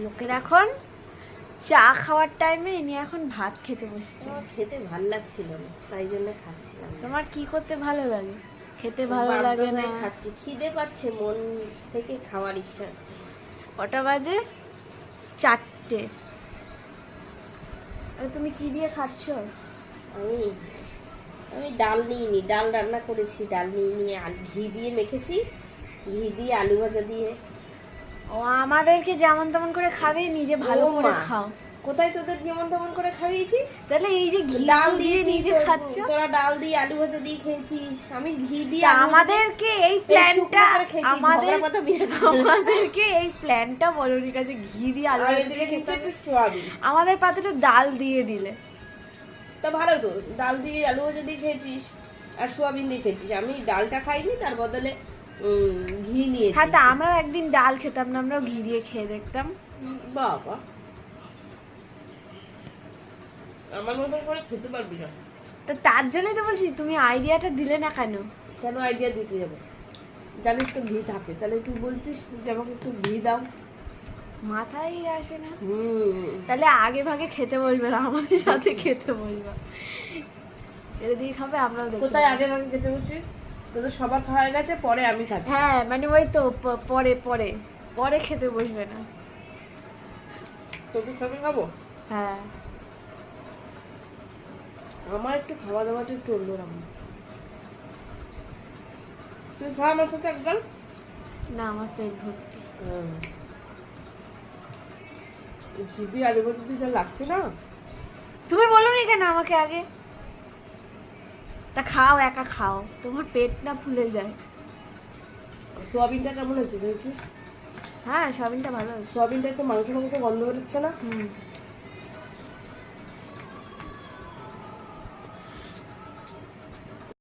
লোকের এখন চা খাওয়ার টাইমে ইনি এখন ভাত খেতে বসছে। খেতে ভাল লাগছিল না, তাই জন্য খাচ্ছিলাম। তোমার কি করতে ভালো লাগে? খেতে ভালো লাগে না? খাচ্ছি, খিদে পাচ্ছে, মন থেকে খাওয়ার ইচ্ছা হচ্ছে। কটা বাজে? 4টে। তুমি কি দিয়ে খাচ্ছ? আমি ডাল নিইনি, ডাল রান্না করেছি, ডাল নিয়ে ঘি দিয়ে মেখেছি, ঘি দিয়ে আলু ভাজা দিয়ে। ও আমাদেরকে যেমন তেমন করে খাবে, নিজে ভালো করে খাও। কোথায় তোদের যেমন তেমন করে খাইয়েছি? তাহলে এই যে ঘি ডাল দিয়ে নিজে খাচ্ছ, তোরা ডাল দিয়ে আলু ভাজা দিয়ে খেয়েছিস, আমি ঘি দিয়ে আমাদেরকে এই প্ল্যানটা আমাদেরকে এই প্ল্যানটা বলনি কাছে ঘি দিয়ে আলু ভাজা দিয়ে খেতে। আমাদের পাতে ডাল দিয়ে দিলে তা ভালো তো, ডাল দিয়ে আলু ভাজা দিয়ে খেয়েছিস আর সোয়াবিন দিয়ে খেয়েছিস। আমি ডালটা খাইনি, তার বদলে ঘি নিয়েছি। হ্যাঁ, তা আমরা একদিন ডাল খেতাম না, আমরাও ঘি দিয়ে খেয়ে দেখতাম। বাবা, আমার মতো করে খেতে পারবি না। তো তার জন্যই তো বলছি, তুমি আইডিয়াটা দিলে না কেন? কেন আইডিয়া দিতে যাবো? জানিস তো ঘি থাকে, তাহলে তুই বলতিস যে আমাকে একটু ঘি দাও। মাথায় আসে না। তাহলে আগে ভাগে খেতে বলবে না, আমাদের সাথে খেতে বলবে। এটা দিয়ে খাবে, আমরাও দেখব। কোথায় আগে ভাগে খেতে বসছি? তোদের সবার খাওয়া গেছে, পরে আমি খাচ্ছি। হ্যাঁ, মানে ওই তো পরে পরে পরে খেতে বসবে না। তোদের সাথে খাবো? হ্যাঁ, আমার একটু খাওয়া দাওয়াটা একটু অন্যরকম। তুই খা আমার সাথে একদম। না, আমার পেট ভর্তি। শুধু আলু ভাজা দিয়ে যা লাগছে না। তুমি বলো নি কেন আমাকে আগে? তা খাও, একা খাও, তোমার পেট না ফুলে যায়। সোয়াবিনটা কেমন হয়েছে দেখছিস? হ্যাঁ, সয়াবিনটা ভালো হয়েছে। সোয়াবিনটা একটু মাংস মাংস গন্ধ বেরোচ্ছে না?